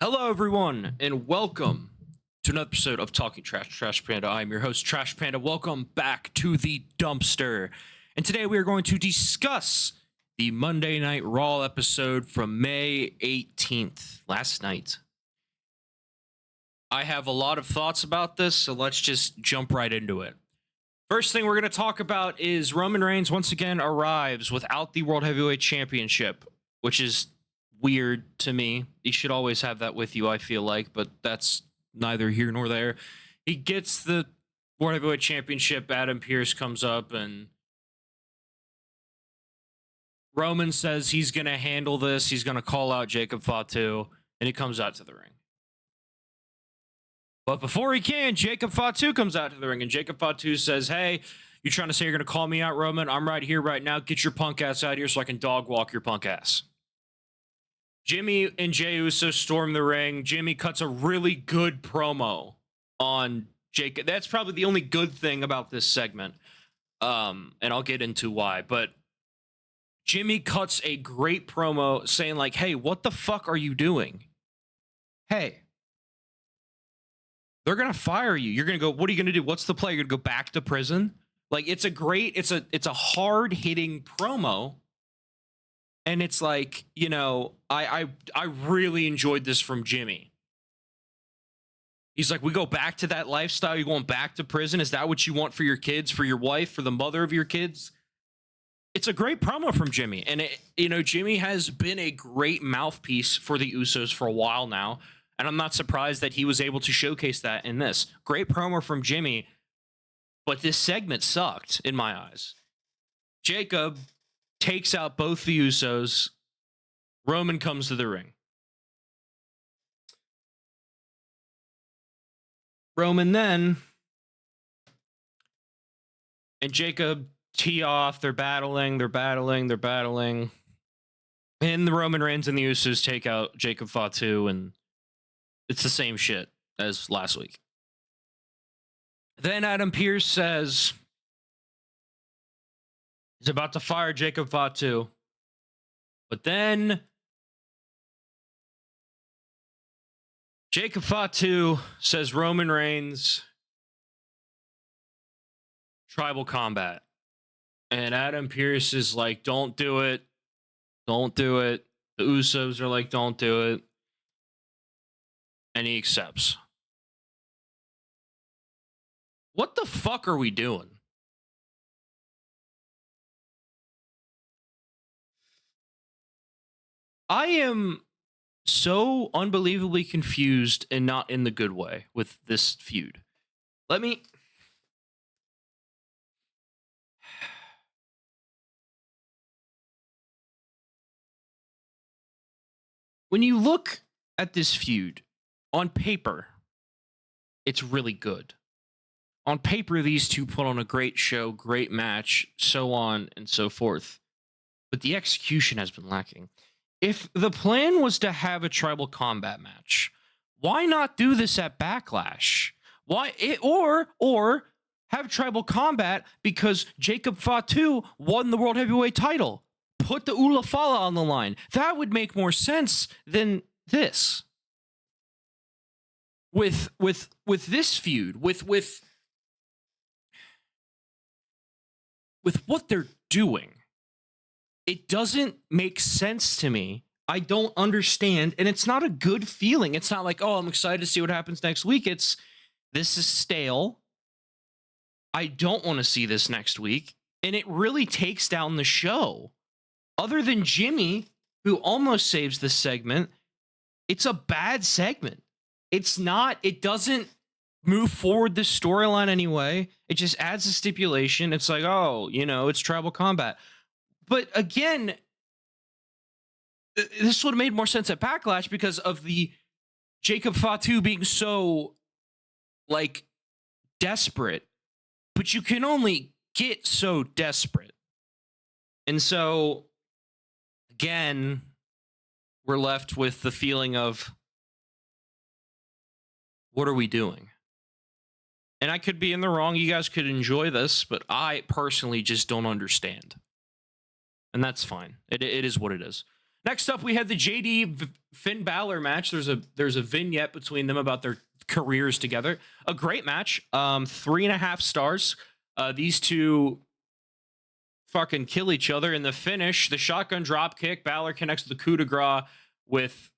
Hello, everyone, and welcome to another episode of Talking Trashpanda. I'm your host, Trashpanda. Welcome back to the dumpster. And today we are going to discuss the Monday Night Raw episode from May 18th, last night. I have a lot of thoughts about this, so let's just jump right into it. First thing we're going to talk about is Roman Reigns once again arrives without the World Heavyweight Championship, which is weird to me. You should always have that with you, I feel like, but that's neither here nor there. He gets the World Heavyweight Championship. Adam Pearce comes up and Roman says he's going to handle this. He's going to call out Jacob Fatu, and he comes out to the ring. But before he can, Jacob Fatu comes out to the ring, and Jacob Fatu says, "Hey, you're trying to say you're going to call me out, Roman? I'm right here, right now. Get your punk ass out of here so I can dog walk your punk ass." Jimmy and Jey Uso storm the ring. Jimmy cuts a really good promo on Jacob. That's probably the only good thing about this segment, and I'll get into why. But Jimmy cuts a great promo saying, like, "Hey, what the fuck are you doing? Hey, they're gonna fire you. You're gonna go. What are you gonna do? What's the play? You're gonna go back to prison?" Like, it's a hard hitting promo, and it's like, you know, I really enjoyed this from Jimmy. He's like, "We go back to that lifestyle. You're going back to prison. Is that what you want for your kids, for your wife, for the mother of your kids?" It's a great promo from Jimmy, and Jimmy has been a great mouthpiece for the Usos for a while now. And I'm not surprised that he was able to showcase that in this. Great promo from Jimmy, but this segment sucked in my eyes. Jacob takes out both the Usos. Roman comes to the ring. Roman then and Jacob tee off. They're battling. And the Roman Reigns and the Usos take out Jacob Fatu, and it's the same shit as last week. Then Adam Pearce says he's about to fire Jacob Fatu. But then Jacob Fatu says Roman Reigns, tribal combat. And Adam Pearce is like, "Don't do it. Don't do it." The Usos are like, "Don't do it." And he accepts. What the fuck are we doing? I am so unbelievably confused, and not in the good way, with this feud. When you look at this feud, on paper, it's really good. On paper, these two put on a great show, great match, so on and so forth. But the execution has been lacking. If the plan was to have a tribal combat match, why not do this at Backlash? Or have tribal combat because Jacob Fatu won the World Heavyweight title. Put the Ulafala on the line. That would make more sense than this. With this feud, with what they're doing, it doesn't make sense to me. I don't understand, and it's not a good feeling. It's not like, "Oh, I'm excited to see what happens next week." This is stale. I don't want to see this next week, and it really takes down the show. Other than Jimmy, who almost saves this segment, it's a bad segment. It doesn't move forward this storyline anyway. It just adds a stipulation. It's like, oh, it's tribal combat. But again, this would have made more sense at Backlash because of the Jacob Fatu being so, like, desperate. But you can only get so desperate. And so, again, we're left with the feeling of, what are we doing? And I could be in the wrong. You guys could enjoy this, but I personally just don't understand. And that's fine. It is what it is. Next up, we had the Finn Balor match. There's a vignette between them about their careers together. A great match. 3.5 stars. These two fucking kill each other in the finish. The shotgun drop kick. Balor connects the coup de grace with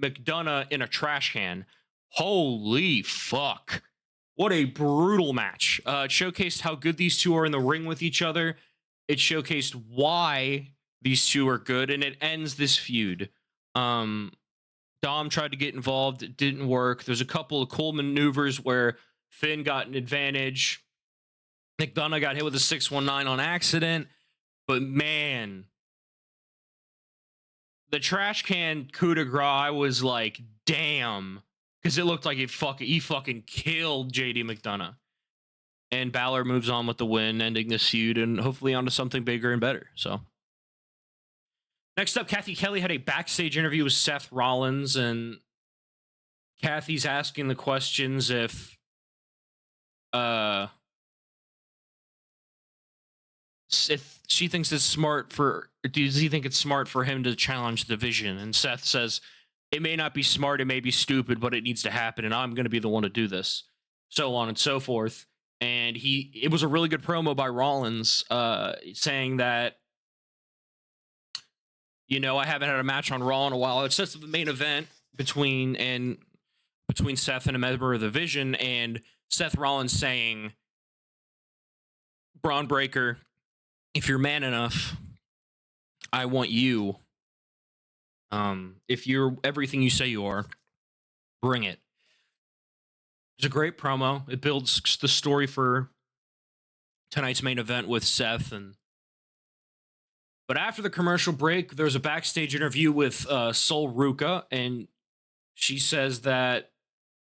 McDonough in a trash can. Holy fuck. What a brutal match. It showcased how good these two are in the ring with each other. It showcased why these two are good, and it ends this feud. Dom tried to get involved. It didn't work. There's a couple of cool maneuvers where Finn got an advantage. McDonough got hit with a 619 on accident. But man, the trash can coup de grace, I was like, damn. Because it looked like he fucking killed JD McDonough. And Balor moves on with the win, ending this feud, and hopefully onto something bigger and better. So, next up, Kathy Kelly had a backstage interview with Seth Rollins, and Kathy's asking the questions if she thinks it's smart for, does he think it's smart for him to challenge the Vision? And Seth says, it may not be smart, it may be stupid, but it needs to happen, and I'm going to be the one to do this. So on and so forth. And it was a really good promo by Rollins, saying that, you know, I haven't had a match on Raw in a while. It's just the main event between Seth and a member of the Vision, and Seth Rollins saying, Braun Breaker, if you're man enough, I want you. If you're everything you say you are, bring it. It's a great promo. It builds the story for tonight's main event with Seth. But after the commercial break, there's a backstage interview with Sol Ruca, and she says that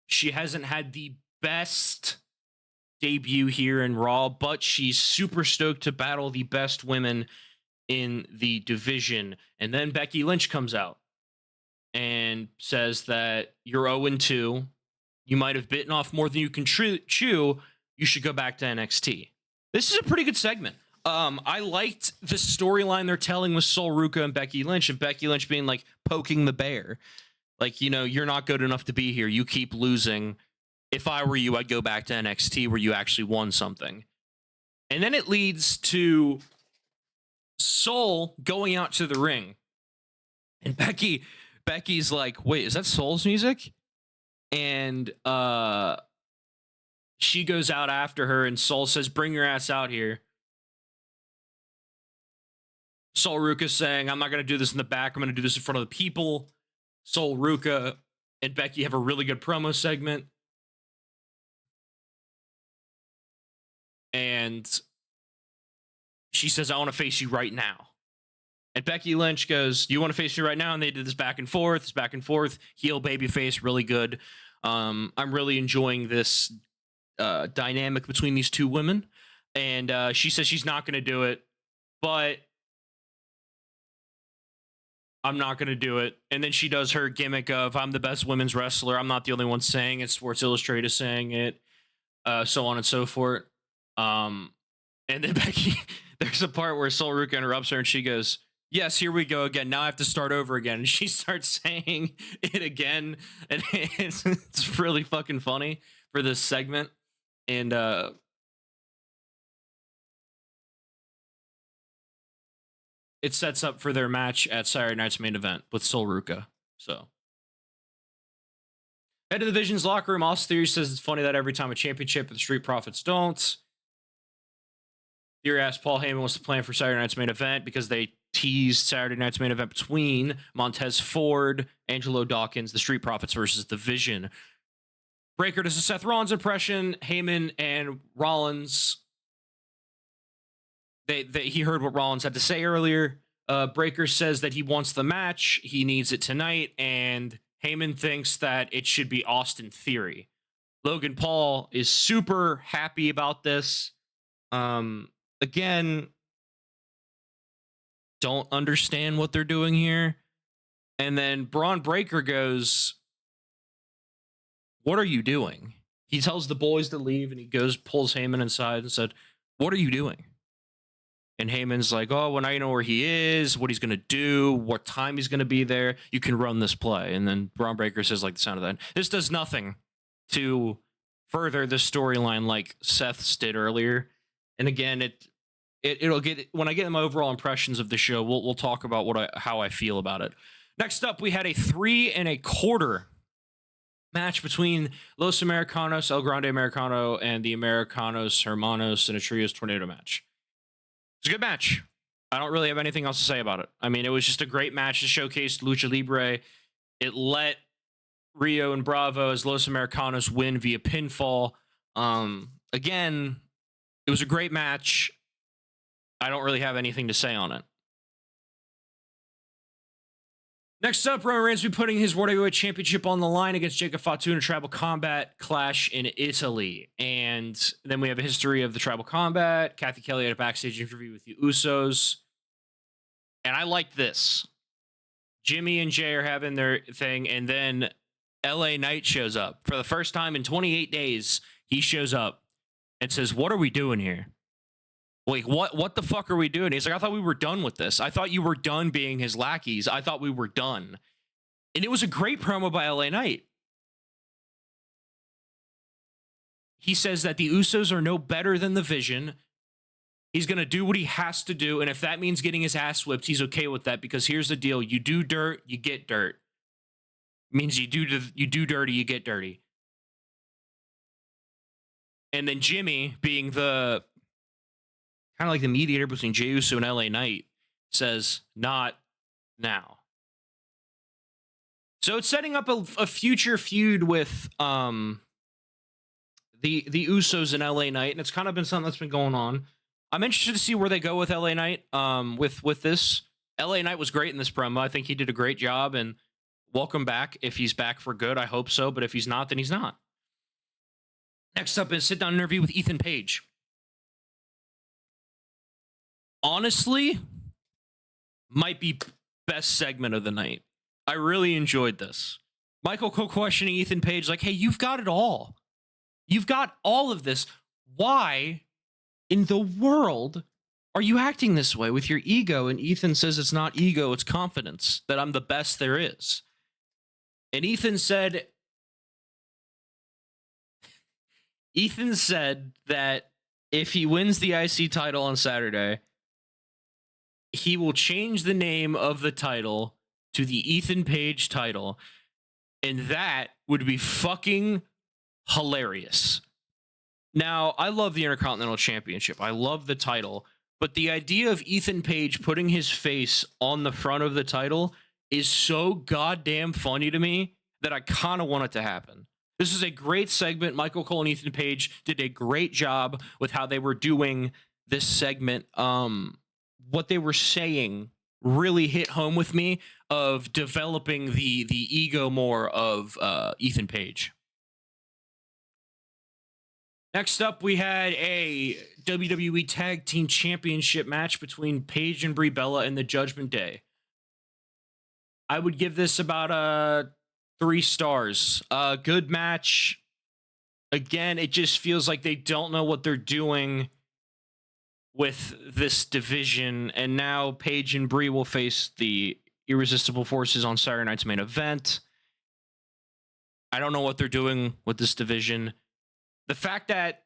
she hasn't had the best debut here in Raw, but she's super stoked to battle the best women in the division. And then Becky Lynch comes out and says that you're 0-2. You might have bitten off more than you can chew. You should go back to NXT. This is a pretty good segment. I liked the storyline they're telling with Sol Ruca and Becky Lynch, and Becky Lynch being like poking the bear. Like, you know, you're not good enough to be here. You keep losing. If I were you, I'd go back to NXT where you actually won something. And then it leads to Sol going out to the ring. And Becky's like, wait, is that Sol's music? And she goes out after her, and Sol says, bring your ass out here. Sol Ruca saying, I'm not going to do this in the back. I'm going to do this in front of the people. Sol Ruca and Becky have a really good promo segment. And she says, I want to face you right now. And Becky Lynch goes, you want to face me right now? And they did this back and forth, heel, baby face, really good. I'm really enjoying this dynamic between these two women. And she says she's not going to do it, but I'm not going to do it. And then she does her gimmick of, I'm the best women's wrestler. I'm not the only one saying it. Sports Illustrated saying it, so on and so forth. And then Becky, there's a part where Sol Ruca interrupts her and she goes, yes, here we go again. Now I have to start over again. And she starts saying it again. And it's really fucking funny for this segment. And it sets up for their match at Saturday night's main event with Sol Ruca. So, head of the Vision's locker room, Austin Theory says it's funny that every time a championship, the Street Profits don't. Theory asked Paul Heyman what's the plan for Saturday night's main event because they teased Saturday night's main event between Montez Ford, Angelo Dawkins, the Street Profits versus the Vision. Breaker does a Seth Rollins impression. Heyman and Rollins, he heard what Rollins had to say earlier. Breaker says that he wants the match. He needs it tonight. And Heyman thinks that it should be Austin Theory. Logan Paul is super happy about this. Again, don't understand what they're doing here. And then Braun Breaker goes, what are you doing? He tells the boys to leave and he goes, pulls Heyman inside and said, what are you doing? And Heyman's like, oh, well, now you know where he is, what he's going to do, what time he's going to be there. You can run this play. And then Braun Breaker says, like, the sound of that. This does nothing to further the storyline like Seth's did earlier. And again, it'll get, when I get my overall impressions of the show, we'll talk about how I feel about it. Next up, we had a 3 1/4 match between Los Americanos, El Grande Americano, and the Americanos Hermanos in a trios tornado match. It's a good match. I don't really have anything else to say about it. I mean, it was just a great match. It showcased Lucha Libre. It let Rio and Bravo as Los Americanos win via pinfall. Again, it was a great match. I don't really have anything to say on it. Next up, Roman Reigns will be putting his World Heavyweight Championship on the line against Jacob Fatu in a Tribal Combat clash in Italy. And then we have a history of the Tribal Combat. Kathy Kelly had a backstage interview with the Usos. And I like this. Jimmy and Jay are having their thing, and then LA Knight shows up. For the first time in 28 days, he shows up and says, what are we doing here? Like, what the fuck are we doing? He's like, I thought we were done with this. I thought you were done being his lackeys. I thought we were done. And it was a great promo by LA Knight. He says that the Usos are no better than the Vision. He's going to do what he has to do. And if that means getting his ass whipped, he's okay with that, because here's the deal. You do dirt, you get dirt. It means you do dirty, you get dirty. And then Jimmy, being the kind of like the mediator between Jey Uso and LA Knight, says, not now. So it's setting up a future feud with the Usos and LA Knight, and it's kind of been something that's been going on. I'm interested to see where they go with LA Knight with this. LA Knight was great in this promo. I think he did a great job, and welcome back. If he's back for good, I hope so, but if he's not, then he's not. Next up is a sit-down interview with Ethan Page. Honestly, might be best segment of the night. I really enjoyed this. Michael Cole questioning Ethan Page like, hey, you've got it all. You've got all of this. Why in the world are you acting this way with your ego? And Ethan says it's not ego, it's confidence, that I'm the best there is. And Ethan said that if he wins the IC title on Saturday, he will change the name of the title to the Ethan Page title. And that would be fucking hilarious. Now, I love the Intercontinental Championship. I love the title. But the idea of Ethan Page putting his face on the front of the title is so goddamn funny to me that I kind of want it to happen. This is a great segment. Michael Cole and Ethan Page did a great job with how they were doing this segment. What they were saying really hit home with me of developing the ego more of Ethan Page. Next up, we had a WWE Tag Team Championship match between Paige and Brie Bella and the Judgment Day. I would give this about 3 stars. Good match. Again, it just feels like they don't know what they're doing with this division, and now Paige and Brie will face the Irresistible Forces on Saturday night's main event. I don't know what they're doing with this division. The fact that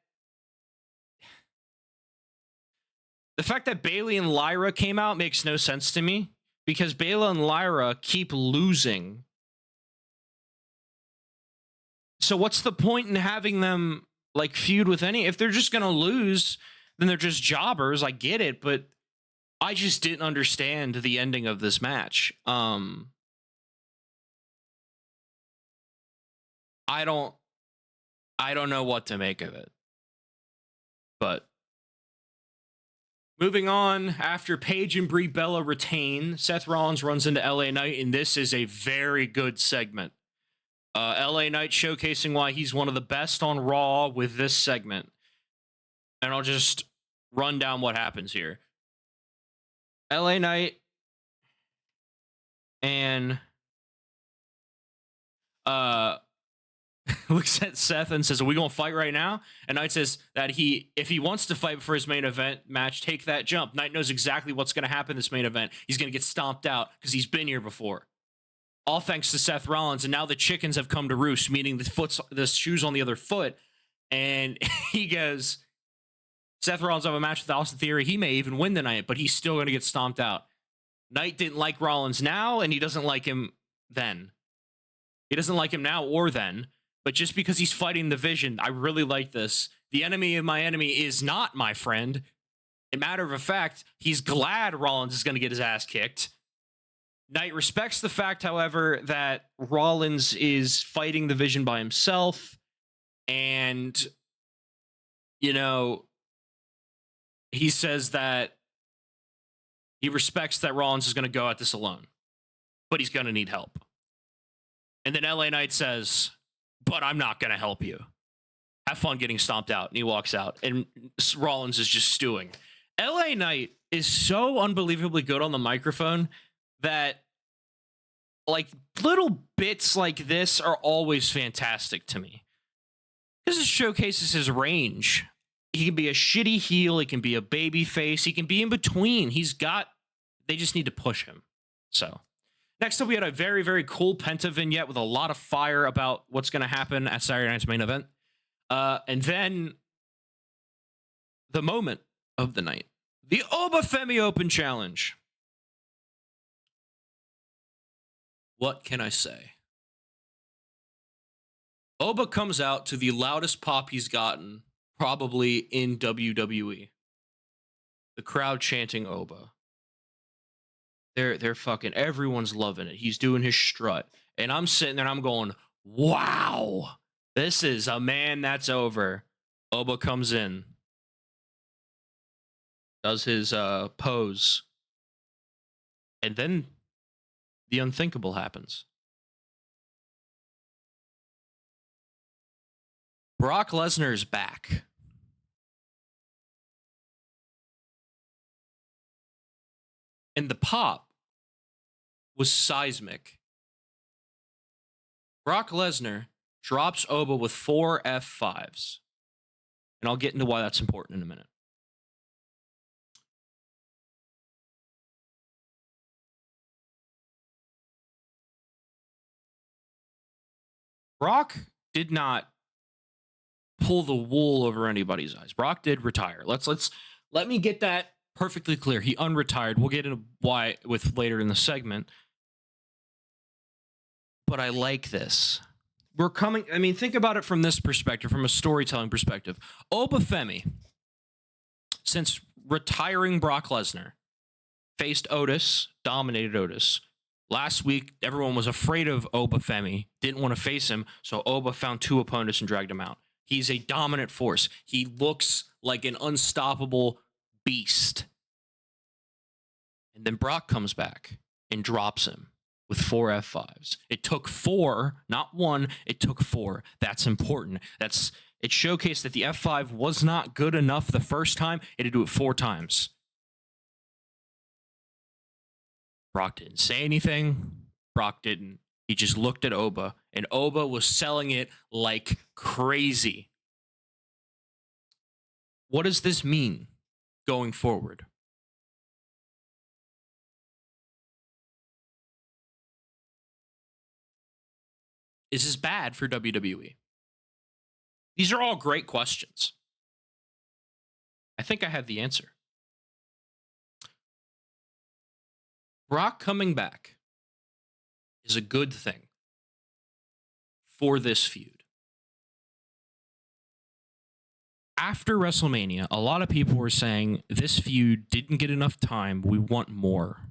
Bayley and Lyra came out makes no sense to me, because Bayley and Lyra keep losing. So what's the point in having them like feud with any? If they're just gonna lose, then they're just jobbers. I get it, but I just didn't understand the ending of this match. I don't know what to make of it. But moving on, after Paige and Brie Bella retain, Seth Rollins runs into LA Knight, and this is a very good segment. LA Knight showcasing why he's one of the best on Raw with this segment. And I'll just run down what happens here. LA Knight and looks at Seth and says, "Are we gonna fight right now?" And Knight says that if he wants to fight for his main event match, take that jump. Knight knows exactly what's gonna happen in this main event. He's gonna get stomped out because he's been here before. All thanks to Seth Rollins, and now the chickens have come to roost, meaning the shoe's on the other foot. And he goes, Seth Rollins have a match with Austin Theory. He may even win tonight, but he's still going to get stomped out. Knight didn't like Rollins now, and he doesn't like him then. He doesn't like him now or then, but just because he's fighting the Vision, I really like this. The enemy of my enemy is not my friend. In matter of fact, he's glad Rollins is going to get his ass kicked. Knight respects the fact, however, that Rollins is fighting the Vision by himself. And, you know, he says that he respects that Rollins is going to go at this alone, but he's going to need help. And then LA Knight says, "But I'm not going to help you. Have fun getting stomped out." And he walks out, and Rollins is just stewing. LA Knight is so unbelievably good on the microphone that, like, little bits like this are always fantastic to me. Because it showcases his range. He can be a shitty heel. He can be a baby face. He can be in between. They just need to push him. So, next up, we had a very, very cool Penta vignette with a lot of fire about what's going to happen at Saturday night's main event. And then the moment of the night, the Obafemi Open Challenge. What can I say? Oba comes out to the loudest pop he's gotten probably in WWE. The crowd chanting Oba. They're fucking, everyone's loving it. He's doing his strut. And I'm sitting there and I'm going, wow, this is a man that's over. Oba comes in. Does his pose. And then the unthinkable happens. Brock Lesnar's back. And the pop was seismic. Brock Lesnar drops Oba with 4 F5s. And I'll get into why that's important in a minute. Brock did not pull the wool over anybody's eyes. Brock did retire. Let me get that perfectly clear. He unretired. We'll get into why with later in the segment. But I like this. Think about it from this perspective, from a storytelling perspective. Obafemi, since retiring Brock Lesnar, faced Otis, dominated Otis. Last week, everyone was afraid of Obafemi, didn't want to face him, so Oba found 2 opponents and dragged him out. He's a dominant force. He looks like an unstoppable beast. And then Brock comes back and drops him with 4 F5s. It took 4, not 1. It took 4. That's important. It showcased that the F5 was not good enough the first time. It had to do it 4 times. Brock didn't say anything. Brock didn't. He just looked at Oba, and Oba was selling it like crazy. What does this mean going forward? Is this bad for WWE? These are all great questions. I think I have the answer. Brock coming back is a good thing for this feud. After WrestleMania, a lot of people were saying this feud didn't get enough time. We want more.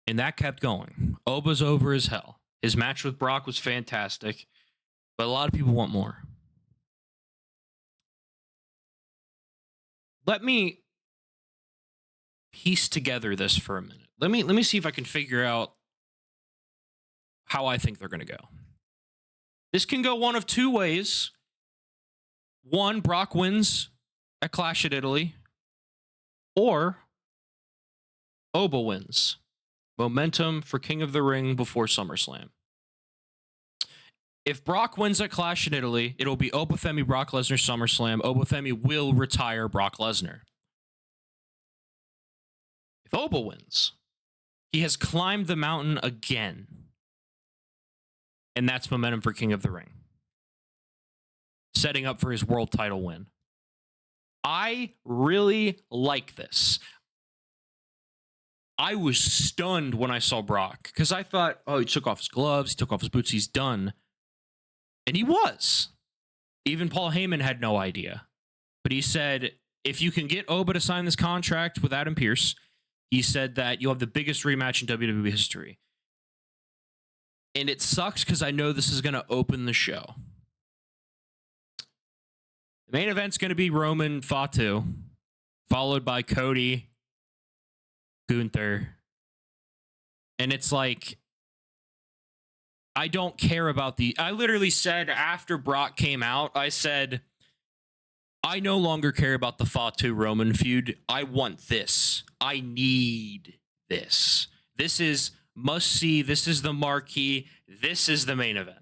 And that kept going. Oba's over as hell. His match with Brock was fantastic, but a lot of people want more. Let me piece together this for a minute. Let me see if I can figure out how I think they're going to go. This can go one of 2 ways. 1, Brock wins at Clash at Italy, or Oba wins. Momentum for King of the Ring before SummerSlam. If Brock wins at Clash in Italy, it'll be Obafemi Brock Lesnar SummerSlam. Obafemi will retire Brock Lesnar. If Oba wins, he has climbed the mountain again. And that's momentum for King of the Ring. Setting up for his world title win. I really like this. I was stunned when I saw Brock because I thought, oh, he took off his gloves, he took off his boots, he's done. And he was. Even Paul Heyman had no idea. But he said, if you can get Oba to sign this contract with Adam Pearce, he said that you'll have the biggest rematch in WWE history. And it sucks because I know this is going to open the show. The main event's going to be Roman Fatu, followed by Cody, Gunther. And it's like, I don't care about I literally said after Brock came out, I said, I no longer care about the Fatu Roman feud. I want this. I need this. This is must see. This is the marquee. This is the main event.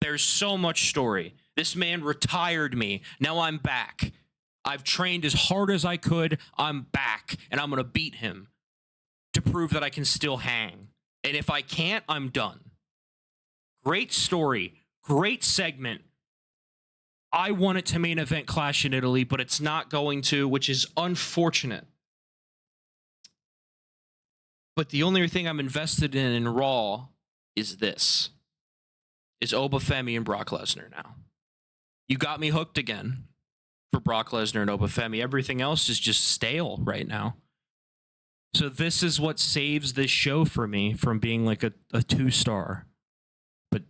There's so much story. This man retired me. Now I'm back. I've trained as hard as I could. I'm back, and I'm going to beat him to prove that I can still hang. And if I can't, I'm done. Great story. Great segment. I want it to main event Clash in Italy, but it's not going to, which is unfortunate. But the only thing I'm invested in Raw is this. Is Obafemi and Brock Lesnar now. You got me hooked again for Brock Lesnar and Obafemi. Everything else is just stale right now. So this is what saves this show for me from being like a 2-star. But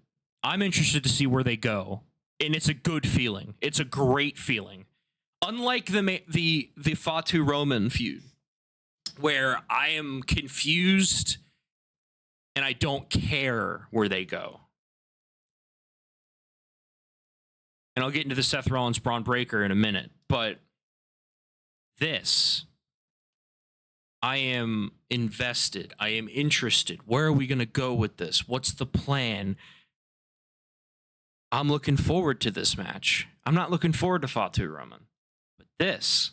I'm interested to see where they go. And it's a good feeling. It's a great feeling. Unlike the Fatu Roman feud, where I am confused and I don't care where they go. And I'll get into the Seth Rollins Braun Breaker in a minute. But this, I am invested. I am interested. Where are we going to go with this? What's the plan? I'm looking forward to this match. I'm not looking forward to Fatu Roman. But this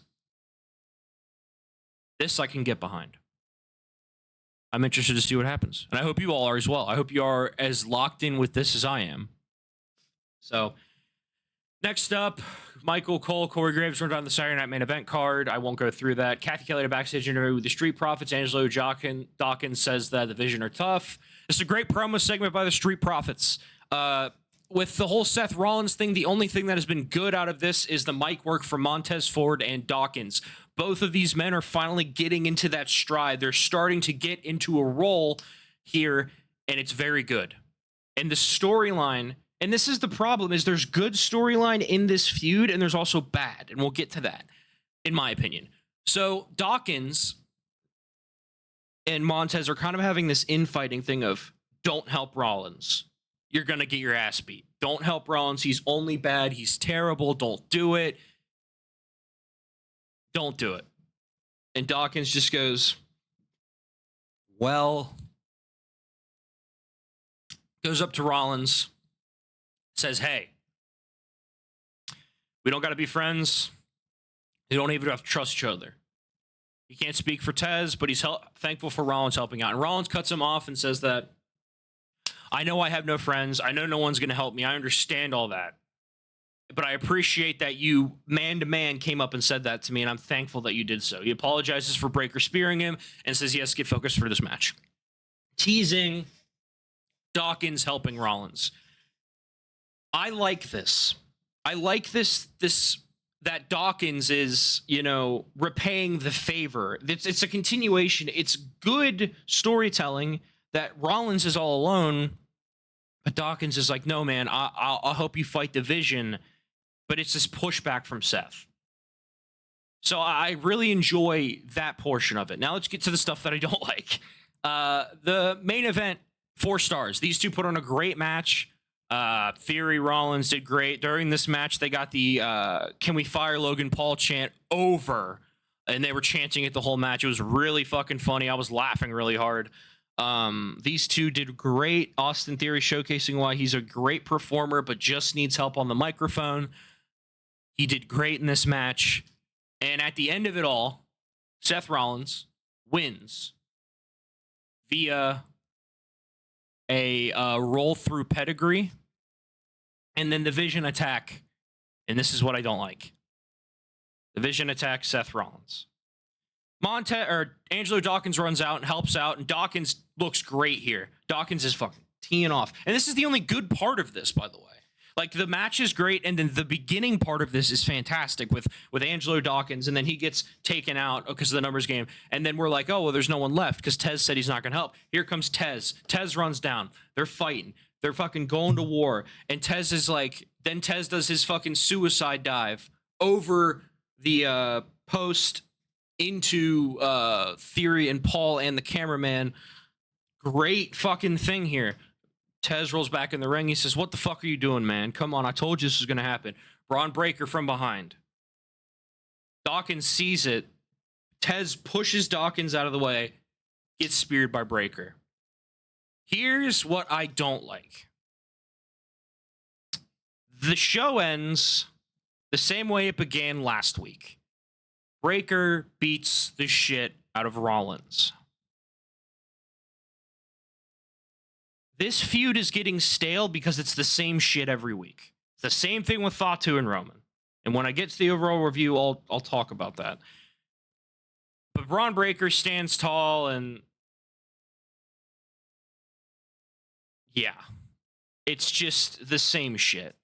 I can get behind. I'm interested to see what happens. And I hope you all are as well. I hope you are as locked in with this as I am. So, next up, Michael Cole, Corey Graves run down the Saturday Night Main Event card. I won't go through that. Kathy Kelly at a backstage interview with the Street Profits. Angelo Dawkins says that the Vision are tough. It's a great promo segment by the Street Profits. With the whole Seth Rollins thing, the only thing that has been good out of this is the mic work from Montez Ford and Dawkins. Both of these men are finally getting into that stride. They're starting to get into a role here, and it's very good. And the storyline, and this is the problem, is there's good storyline in this feud, and there's also bad, and we'll get to that, in my opinion. So Dawkins and Montez are kind of having this infighting thing of, don't help Rollins. You're going to get your ass beat. Don't help Rollins. He's only bad. He's terrible. Don't do it. Don't do it. And Dawkins just goes, well, goes up to Rollins, says, hey, we don't got to be friends. We don't even have to trust each other. He can't speak for Tez, but he's thankful for Rollins helping out. And Rollins cuts him off and says that, I know I have no friends. I know no one's going to help me. I understand all that. But I appreciate that you, man-to-man, came up and said that to me, and I'm thankful that you did so. He apologizes for Breaker spearing him and says he has to get focused for this match. Teasing Dawkins helping Rollins. I like this. I like this that Dawkins is, repaying the favor. It's a continuation. It's good storytelling that Rollins is all alone, but Dawkins is like, no, man, I'll help you fight the Vision, but it's this pushback from Seth. So I really enjoy that portion of it. Now let's get to the stuff that I don't like. The main event, 4 stars. These two put on a great match. Theory, Rollins did great. During this match, they got the Can We Fire Logan Paul chant over, and they were chanting it the whole match. It was really fucking funny. I was laughing really hard. These two did great. Austin Theory showcasing why he's a great performer, but just needs help on the microphone. He did great in this match. And at the end of it all, Seth Rollins wins via a roll through pedigree and then the Vision attack. And this is what I don't like. The Vision attack, Seth Rollins. Angelo Dawkins runs out and helps out, and Dawkins looks great here. Dawkins is fucking teeing off. And this is the only good part of this, by the way. Like, the match is great, and then the beginning part of this is fantastic with Angelo Dawkins, and then he gets taken out because of the numbers game. And then we're like, oh, well, there's no one left because Tez said he's not going to help. Here comes Tez. Tez runs down. They're fighting. They're fucking going to war. And Tez is like, then Tez does his fucking suicide dive over the post into Theory and Paul and the cameraman. Great fucking thing here. Tez rolls back in the ring. He says, what the fuck are you doing, man? Come on, I told you this was going to happen. Braun Breaker from behind. Dawkins sees it. Tez pushes Dawkins out of the way. Gets speared by Breaker. Here's what I don't like. The show ends the same way it began last week. Breaker beats the shit out of Rollins. This feud is getting stale because it's the same shit every week. It's the same thing with Fatu and Roman. And when I get to the overall review, I'll talk about that. But Braun Breaker stands tall and yeah, it's just the same shit.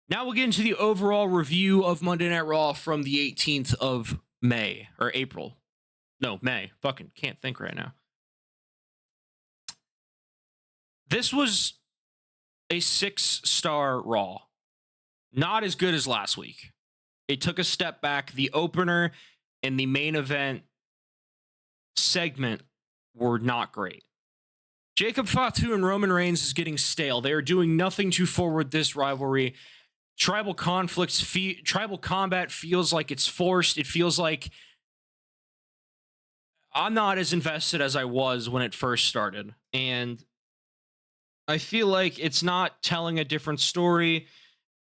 Now we'll get into the overall review of Monday Night Raw from the 18th of May, or April. No, May. Fucking can't think right now. This was a 6-star Raw. Not as good as last week. It took a step back. The opener and the main event segment were not great. Jacob Fatu and Roman Reigns is getting stale. They are doing nothing to forward this rivalry. Tribal combat feels like it's forced. It feels like I'm not as invested as I was when it first started. And I feel like it's not telling a different story.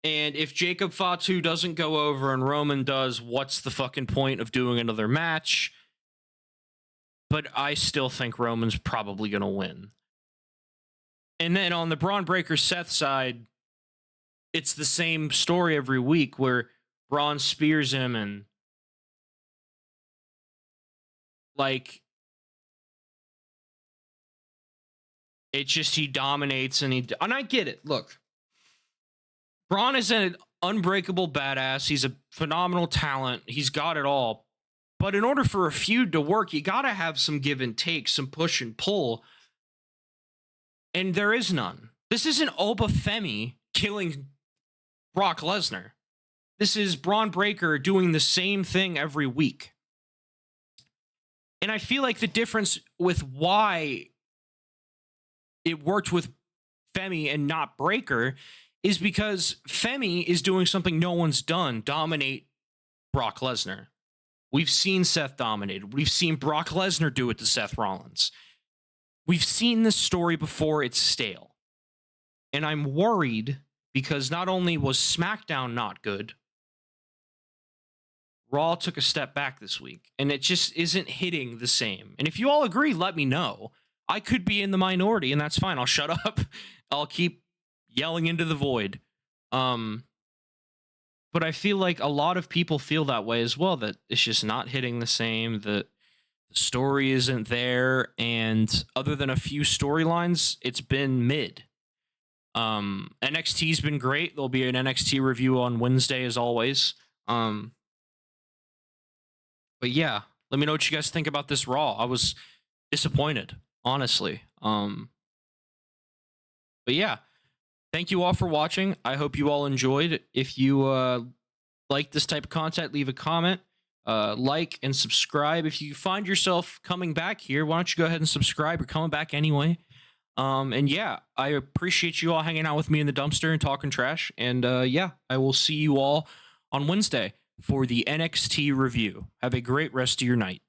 And if Jacob Fatu doesn't go over and Roman does, what's the fucking point of doing another match? But I still think Roman's probably going to win. And then on the Braun Breaker Seth side, it's the same story every week where Braun spears him and like it's just he dominates and I get it. Look, Braun is an unbreakable badass. He's a phenomenal talent. He's got it all. But in order for a feud to work, you got to have some give and take, some push and pull. And there is none. This isn't Oba Femi killing Brock Lesnar. This is Braun Breaker doing the same thing every week. And I feel like the difference with why it worked with Femi and not Breaker is because Femi is doing something no one's done, dominate Brock Lesnar. We've seen Seth dominated. We've seen Brock Lesnar do it to Seth Rollins. We've seen this story before. It's stale. And I'm worried because not only was SmackDown not good, Raw took a step back this week, and it just isn't hitting the same. And if you all agree, let me know. I could be in the minority, and that's fine. I'll shut up. I'll keep yelling into the void. But I feel like a lot of people feel that way as well, that it's just not hitting the same, that the story isn't there, and other than a few storylines, it's been mid. NXT's been great. There'll be an NXT review on Wednesday as always. But yeah, let me know what you guys think about this Raw. I was disappointed, honestly. But yeah, thank you all for watching. I hope you all enjoyed. If you like this type of content, leave a comment, like, and subscribe. If you find yourself coming back here, why don't you go ahead and subscribe? You're coming back anyway. And yeah, I appreciate you all hanging out with me in the dumpster and talking trash. And yeah, I will see you all on Wednesday for the NXT review. Have a great rest of your night.